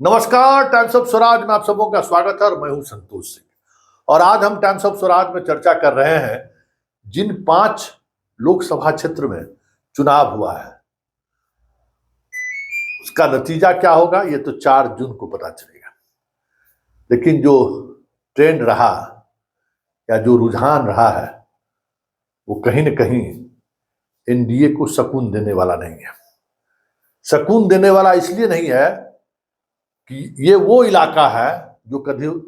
नमस्कार, times of Swaraj में आप सबों का स्वागत है और मैं हूं संतोष सिंह। और आज हम टाइम्स ऑफ स्वराज में चर्चा कर रहे हैं जिन 5 लोकसभा क्षेत्र में चुनाव हुआ है उसका नतीजा क्या होगा ये तो 4 जून को पता चलेगा। लेकिन जो ट्रेंड रहा या जो रुझान रहा है वो कहीं न कहीं एनडीए को सुकून देने वाला नहीं है। सुकून देने वाला इसलिए नहीं है कि ये वो इलाका है जो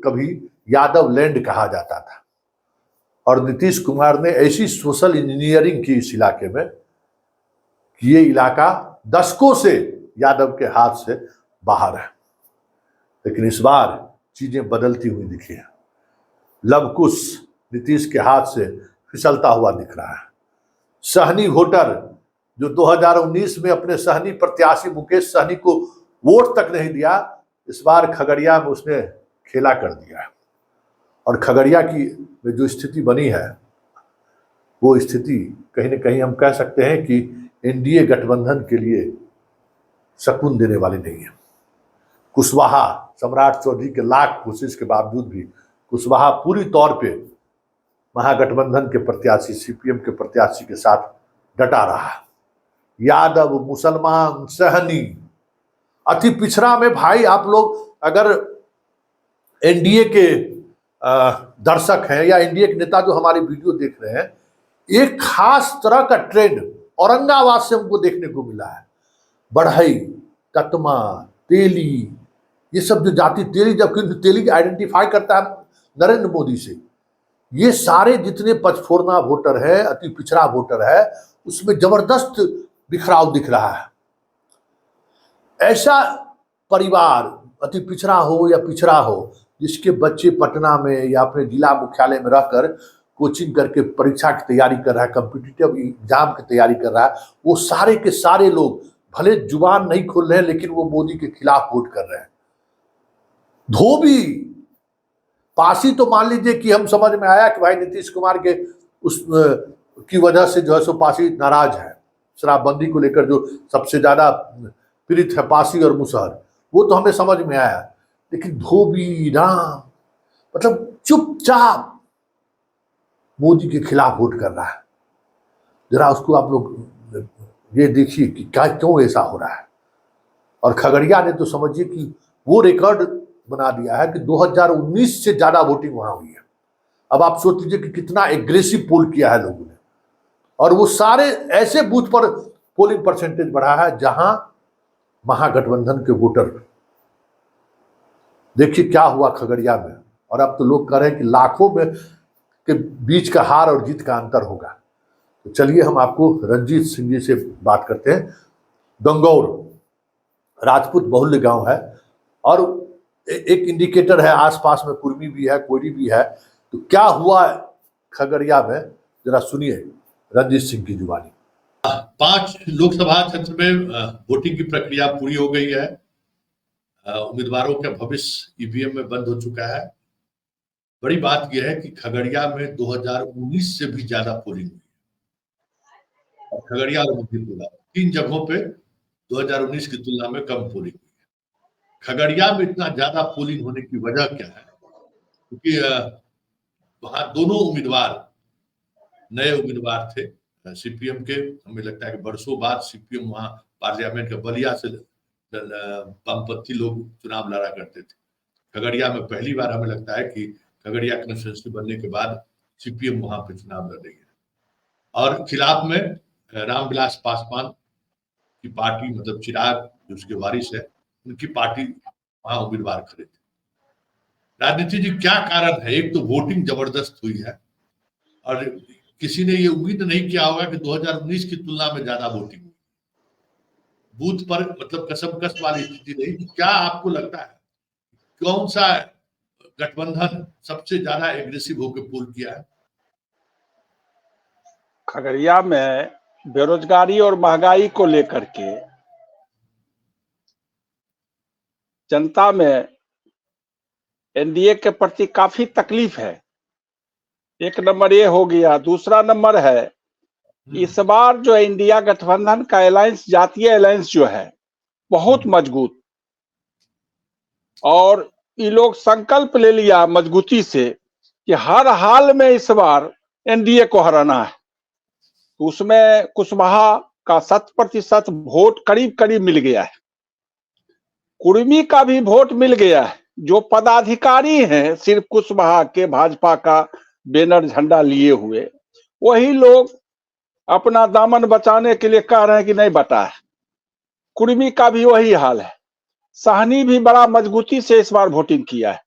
कभी यादव लैंड कहा जाता था और नीतीश कुमार ने ऐसी सोशल इंजीनियरिंग की इस इलाके में कि ये इलाका दशकों से यादव के हाथ से बाहर है। लेकिन इस बार चीजें बदलती हुई दिखी है। लवकुश नीतीश के हाथ से फिसलता हुआ दिख रहा है। सहनी वोटर जो 2019 में अपने सहनी प्रत्याशी मुकेश सहनी को वोट तक नहीं दिया, इस बार खगड़िया में उसने खेला कर दिया है। और खगड़िया की में जो स्थिति बनी है वो स्थिति कहीं न कहीं हम कह सकते हैं कि एनडीए गठबंधन के लिए सुकून देने वाली नहीं है। कुशवाहा सम्राट चौधरी के लाख कोशिश के बावजूद भी कुशवाहा पूरी तौर पे महागठबंधन के प्रत्याशी सीपीएम के प्रत्याशी के साथ डटा रहा। यादव, मुसलमान, सहनी, अति पिछड़ा में भाई आप लोग अगर एनडीए के दर्शक हैं या एनडीए के नेता जो हमारी वीडियो देख रहे हैं, एक खास तरह का ट्रेंड औरंगाबाद से हमको देखने को मिला है। बढ़ई, कतमा, तेली, ये सब जो जाति तेली, जबकि तेली आइडेंटिफाई करता है नरेंद्र मोदी से, ये सारे जितने पचफोरना वोटर है, अति पिछड़ा वोटर है, उसमें जबरदस्त बिखराव दिख रहा है। ऐसा परिवार अति पिछड़ा हो या पिछड़ा हो जिसके बच्चे पटना में या अपने जिला मुख्यालय में रहकर कोचिंग करके परीक्षा की तैयारी कर रहा है, कॉम्पिटिटिव एग्जाम की तैयारी कर रहा है, वो सारे के सारे लोग भले जुबान नहीं खोल रहे हैं लेकिन वो मोदी के खिलाफ वोट कर रहे हैं। धोबी पासी तो मान लीजिए कि हम समझ में आया कि भाई नीतीश कुमार के उस की वजह से जो है सो पासी नाराज है। शराबबंदी को लेकर जो सबसे ज्यादा पीड़ित है पासी और मुसहर, वो तो हमें समझ में आया। लेकिन धोबी राम मतलब चुपचाप मोदी के खिलाफ वोट कर रहा है। जरा उसको आप लोग ये देखिए कि क्या क्यों ऐसा हो रहा है। और खगड़िया ने तो समझिए कि वो रिकॉर्ड बना दिया है कि 2019 से ज्यादा वोटिंग वहां हुई है। अब आप सोच लीजिए कि कितना एग्रेसिव पोल किया है लोगों ने। और वो सारे ऐसे बूथ पर पोलिंग परसेंटेज बढ़ा है जहां महागठबंधन के वोटर, देखिए क्या हुआ खगड़िया में। और अब तो लोग कह रहे हैं कि लाखों में के बीच का हार और जीत का अंतर होगा। तो चलिए हम आपको रंजीत सिंह जी से बात करते हैं। गंगौर राजपूत बहुल्य गांव है और एक इंडिकेटर है, आसपास में कुर्मी भी है, कोयरी भी है। तो क्या हुआ खगड़िया में, जरा सुनिए रंजीत सिंह की जुबानी। 5 लोकसभा क्षेत्र में वोटिंग की प्रक्रिया पूरी हो गई है। उम्मीदवारों का भविष्य ईवीएम में बंद हो चुका है। बड़ी बात यह है कि खगड़िया में 2019 से भी ज्यादा पोलिंग हुई है और खगड़िया और मधेपुरा 3 जगहों पे 2019 की तुलना में कम पोलिंग हुई है। खगड़िया में इतना ज्यादा पोलिंग होने की वजह क्या है? क्योंकि वहां दोनों उम्मीदवार नए उम्मीदवार थे सीपीएम के। हमें लगता है कि बरसों बाद सीपीएम वहां पार्लियामेंट के बलिया से वामपंथी लोग चुनाव लड़ा करते थे। खगड़िया में पहली बार हमें लगता है कि खगड़िया कॉन्स्टिट्यूंसी बनने के बाद सीपीएम वहां पे चुनाव लड़ रही है। और खिलाफ में रामविलास पासवान की पार्टी, मतलब चिराग जो उसके वारिस है, उनकी पार्टी वहां उम्मीदवार खड़े थे। राजनीति जी क्या कारण है? एक तो वोटिंग जबरदस्त हुई है और किसी ने ये उम्मीद नहीं किया होगा कि 2019 की तुलना में ज्यादा वोटिंग हुई। बूथ पर मतलब कसमकस वाली स्थिति नहीं। क्या आपको लगता है कौन सा गठबंधन सबसे ज्यादा एग्रेसिव होकर पोल किया है? खगड़िया में बेरोजगारी और महंगाई को लेकर के जनता में एनडीए के प्रति काफी तकलीफ है। एक नंबर ये हो गया। दूसरा नंबर है इस बार जो इंडिया गठबंधन का अलायंस, जातीय अलायंस जो है बहुत मजबूत। और ये लोग संकल्प ले लिया मजबूती से कि हर हाल में इस बार एनडीए को हराना है। तो उसमें कुशवाहा का 100% वोट करीब करीब मिल गया है। कुर्मी का भी वोट मिल गया है। जो पदाधिकारी हैं सिर्फ कुशवाहा के भाजपा का बैनर झंडा लिए हुए, वही लोग अपना दामन बचाने के लिए कह रहे हैं कि नहीं बटा है। कुर्मी का भी वही हाल है। साहनी भी बड़ा मजबूती से इस बार वोटिंग किया है।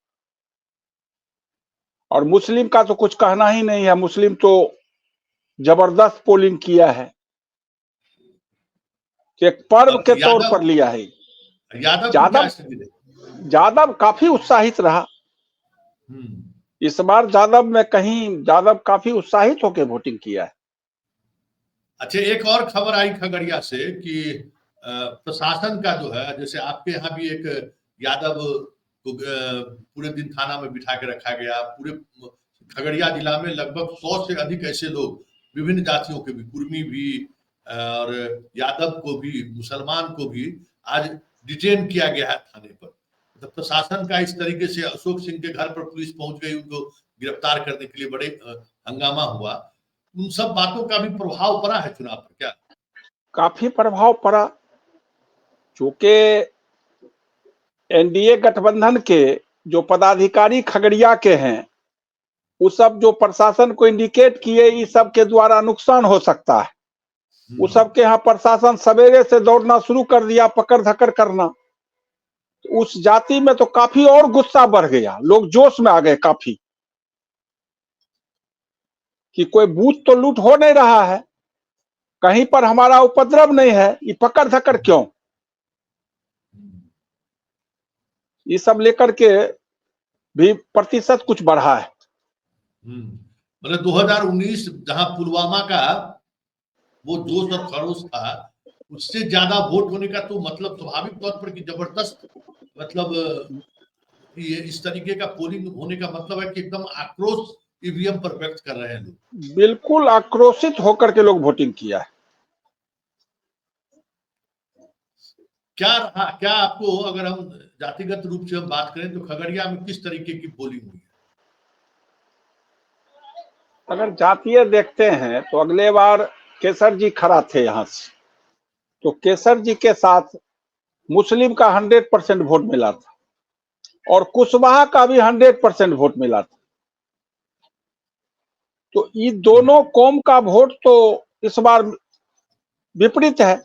और मुस्लिम का तो कुछ कहना ही नहीं है। मुस्लिम तो जबरदस्त पोलिंग किया है, एक पर्व के तौर पर लिया है। यादव काफी उत्साहित रहा। इस बार यादव काफी उत्साहित होकर वोटिंग किया है। अच्छा, एक और खबर आई खगड़िया से कि प्रशासन का जो है, जैसे आपके यहाँ भी एक यादव को पूरे दिन थाना में बिठा के रखा गया। पूरे खगड़िया जिला में लगभग 100 से अधिक ऐसे लोग, विभिन्न जातियों के भी, कुर्मी भी और यादव को भी, मुसलमान को भी आज डिटेन किया गया है थाने पर। तो प्रशासन का इस तरीके से, अशोक सिंह के घर पर पुलिस पहुंच गई उनको गिरफ्तार करने के लिए, बड़े हंगामा हुआ। उन सब बातों का भी प्रभाव पड़ा है चुनाव पर क्या? काफी प्रभाव पड़ा। चूंकि एनडीए गठबंधन के जो पदाधिकारी खगड़िया के हैं, वो सब जो प्रशासन को इंडिकेट किए, इस सब के द्वारा नुकसान हो सकता है। उस सब के यहाँ प्रशासन सवेरे से दौड़ना शुरू कर दिया, पकड़ धकड़ करना। उस जाति में तो काफी और गुस्सा बढ़ गया। लोग जोश में आ गए काफी कि कोई बूथ तो लूट हो नहीं रहा है, कहीं पर हमारा उपद्रव नहीं है, ये पकड़ धकड़ क्यों? ये सब लेकर के भी प्रतिशत कुछ बढ़ा है। मतलब 2019 जहां पुलवामा का वो जोश और खरोश था, उससे ज्यादा वोट होने का तो मतलब स्वाभाविक तौर पर कि जबरदस्त, मतलब ये इस तरीके का पोलिंग होने का मतलब है कि एकदम आक्रोश ईवीएम पर व्यक्त कर रहे हैं लोग। बिल्कुल आक्रोशित होकर के लोग वोटिंग किया है। क्या आपको, अगर हम जातिगत रूप से हम बात करें, तो खगड़िया में किस तरीके की पोलिंग हुई है? अगर जातीय देखते हैं तो अगले बार केसर जी खड़ा थे यहाँ से, तो केसर जी के साथ मुस्लिम का 100% वोट मिला था और कुशवाहा का भी 100% वोट मिला था। तो ये दोनों कौम का वोट तो इस बार विपरीत है,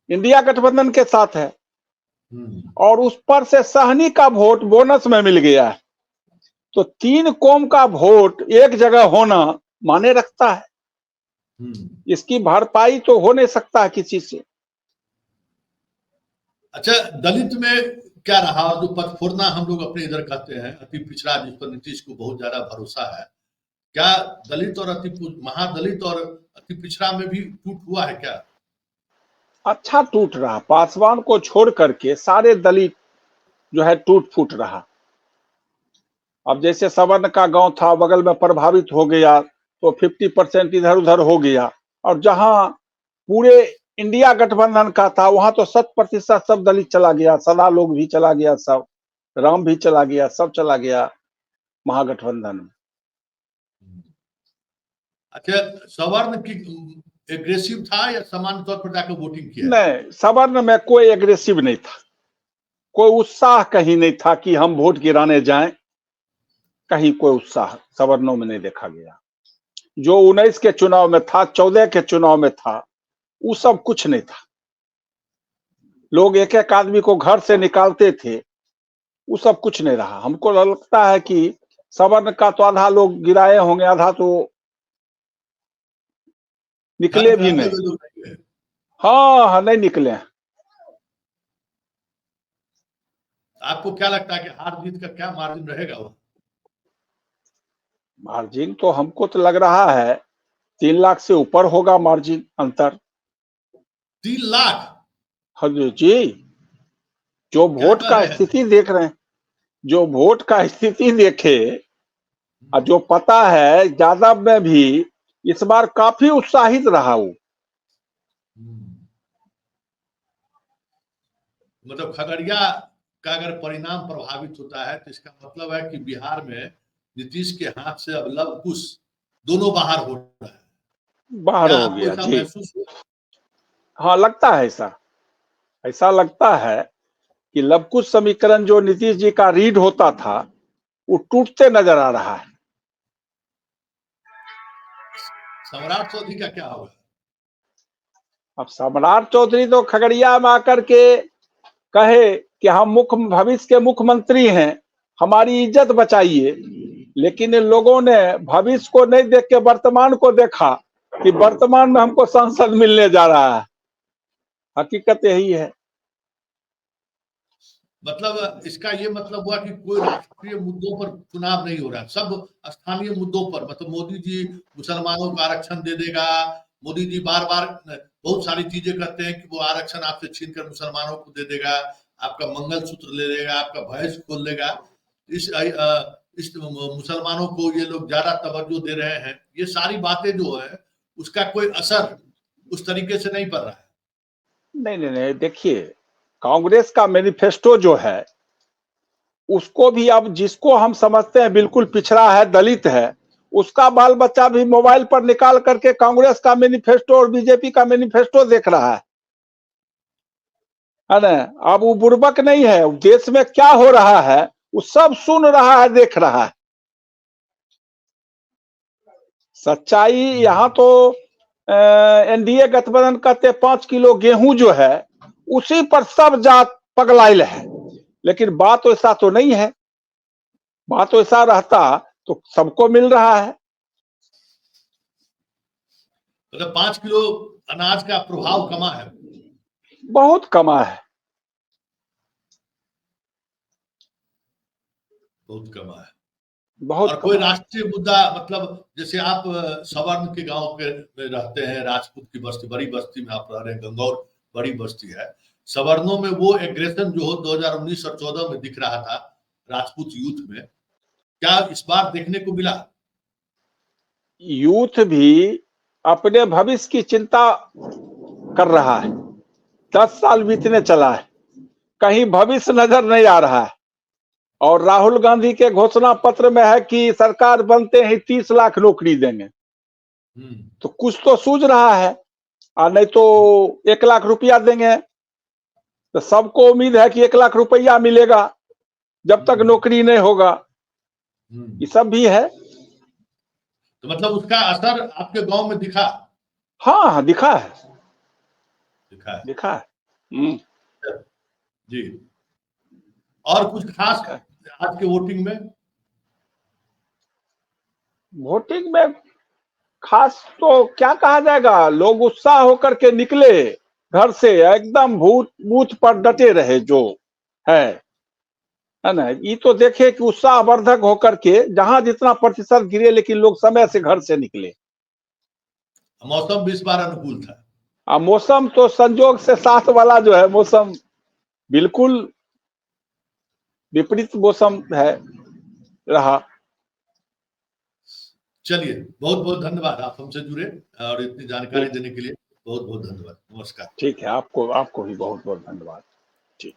इंडिया गठबंधन के साथ है। और उस पर से साहनी का वोट बोनस में मिल गया है। तो 3 कौम का वोट एक जगह होना माने रखता है। इसकी भरपाई तो हो नहीं सकता किसी से। अच्छा, दलित में क्या रहा? जो पथफोरना हम लोग अपने इधर कहते हैं, अति पिछड़ा, जिस पर नीतीश को बहुत ज्यादा भरोसा है, क्या दलित और महादलित और अति पिछड़ा में भी टूट हुआ है क्या? अच्छा टूट रहा। पासवान को छोड़ करके सारे दलित जो है टूट फूट रहा। अब जैसे सवर्ण का गांव था, बगल में प्रभावित हो गया, तो 50% इधर उधर हो गया। और जहां पूरे इंडिया गठबंधन का था, वहां तो 100% सब दलित चला गया। सदा लोग भी चला गया, सब राम भी चला गया, सब चला गया महागठबंधन में। अच्छा, सवर्ण की एग्रेसिव था या सामान्य तौर पर जाकर वोटिंग किया? नहीं, सवर्ण में कोई एग्रेसिव नहीं था, कोई उत्साह कहीं नहीं था कि हम वोट गिराने जाएं। कहीं कोई उत्साह सवर्णों में नहीं देखा गया। जो 19 के चुनाव में था, 14 के चुनाव में था, वो सब कुछ नहीं था। लोग एक एक आदमी को घर से निकालते थे, वो सब कुछ नहीं रहा। हमको लगता है कि सवर्ण का तो आधा लोग गिराए होंगे, आधा तो निकले भी नहीं। हाँ, नहीं निकले। आपको क्या लगता है कि हार जीत का क्या मार्जिन रहेगा? वो मार्जिन तो हमको तो लग रहा है 3 लाख से ऊपर होगा मार्जिन, अंतर। 3 लाख? हाँ जी, जो वोट का स्थिति देख रहे हैं, जो वोट का स्थिति देखे और जो पता है, यादव में भी इस बार काफी उत्साहित रहा वो। मतलब खगड़िया का अगर परिणाम प्रभावित होता है तो इसका मतलब है कि बिहार में नीतीश के हाथ से अब लव कुश दोनों बाहर हो रहा है। बाहर क्या हो आपको गया ऐसा जी। महसूस हुआ? हाँ, लगता है ऐसा। ऐसा लगता है कि लव कुश समीकरण जो नीतीश जी का रीड होता था वो टूटते नजर आ रहा है। सम्राट चौधरी का क्या होगा? अब सम्राट चौधरी तो खगड़िया में आकर के कहे कि हम भविष्य के मुख्यमंत्री हैं, हमारी इज्जत बचाइए, लेकिन इन लोगों ने भविष्य को नहीं देख के वर्तमान को देखा कि वर्तमान में हमको सांसद मिलने जा रहा है। हकीकत यही है। मतलब इसका ये मतलब हुआ कि कोई राष्ट्रीय मुद्दों पर चुनाव नहीं हो रहा, सब स्थानीय मुद्दों पर। मतलब मोदी जी मुसलमानों को आरक्षण दे देगा, मोदी जी बार बार बहुत सारी चीजें करते हैं कि वो आरक्षण आपसे छीनकर मुसलमानों को दे देगा, आपका मंगलसूत्र ले लेगा, आपका भैंस खोल देगा। इस मुसलमानों को ये लोग ज्यादा तवज्जो दे रहे हैं। ये सारी बातें जो है उसका कोई असर उस तरीके से नहीं पड़ रहा है। नहीं नहीं नहीं, देखिए कांग्रेस का मैनिफेस्टो जो है उसको भी अब जिसको हम समझते हैं बिल्कुल पिछड़ा है, दलित है, उसका बाल बच्चा भी मोबाइल पर निकाल करके कांग्रेस का मैनिफेस्टो और बीजेपी का मैनिफेस्टो देख रहा है ना। अब वो बुर्बक नहीं है, देश में क्या हो रहा है वो सब सुन रहा है, देख रहा है। सच्चाई यहाँ तो एनडीए गठबंधन कहते 5 किलो गेहूं जो है उसी पर सब जात पगलाइल है, लेकिन बात ऐसा तो नहीं है। बात ऐसा रहता तो सबको मिल रहा है। मतलब 5 किलो अनाज का प्रभाव कमा है, बहुत कमा है, बहुत कमा है। बहुत और कोई कमा है। राष्ट्रीय मुद्दा, मतलब जैसे आप सवर्ण के गांव के में रहते हैं, राजपूत की बस्ती, बड़ी बस्ती में आप रह रहे हैं, गंगौर बड़ी बस्ती है। सवर्णों में वो एग्रेशन जो 2019 और 14 में दिख रहा था राजपूत यूथ में, क्या इस बार देखने को मिला? यूथ भी अपने भविष्य की चिंता कर रहा है। 10 साल बीतने चला है, कहीं भविष्य नजर नहीं आ रहा है। और राहुल गांधी के घोषणा पत्र में है कि सरकार बनते ही 30 लाख नौकरी देंगे। तो कुछ तो सूझ रहा है, और नहीं तो 1 लाख रुपया देंगे। तो सबको उम्मीद है कि 1 लाख रुपया मिलेगा जब तक नौकरी नहीं होगा। ये सब भी है। तो मतलब उसका असर आपके गांव में दिखा? हाँ हाँ, दिखा है, दिखा है दिखा है। जी। और कुछ खास दिखा है। आज के वोटिंग में? वोटिंग में खास तो क्या कहा जाएगा, लोग उत्साह होकर के निकले घर से, एकदम बूथ पर डटे रहे जो है ना। ये तो देखे कि उत्साहवर्धक होकर के जहां जितना प्रतिशत गिरे, लेकिन लोग समय से घर से निकले। मौसम भी इस बार अनुकूल था। मौसम तो संजोग से साथ वाला जो है मौसम, बिल्कुल विपरीत मौसम है रहा। चलिए, बहुत बहुत धन्यवाद, आप हमसे जुड़े और इतनी जानकारी ठीक, देने के लिए बहुत बहुत धन्यवाद। नमस्कार। ठीक है। आपको भी बहुत बहुत धन्यवाद। ठीक।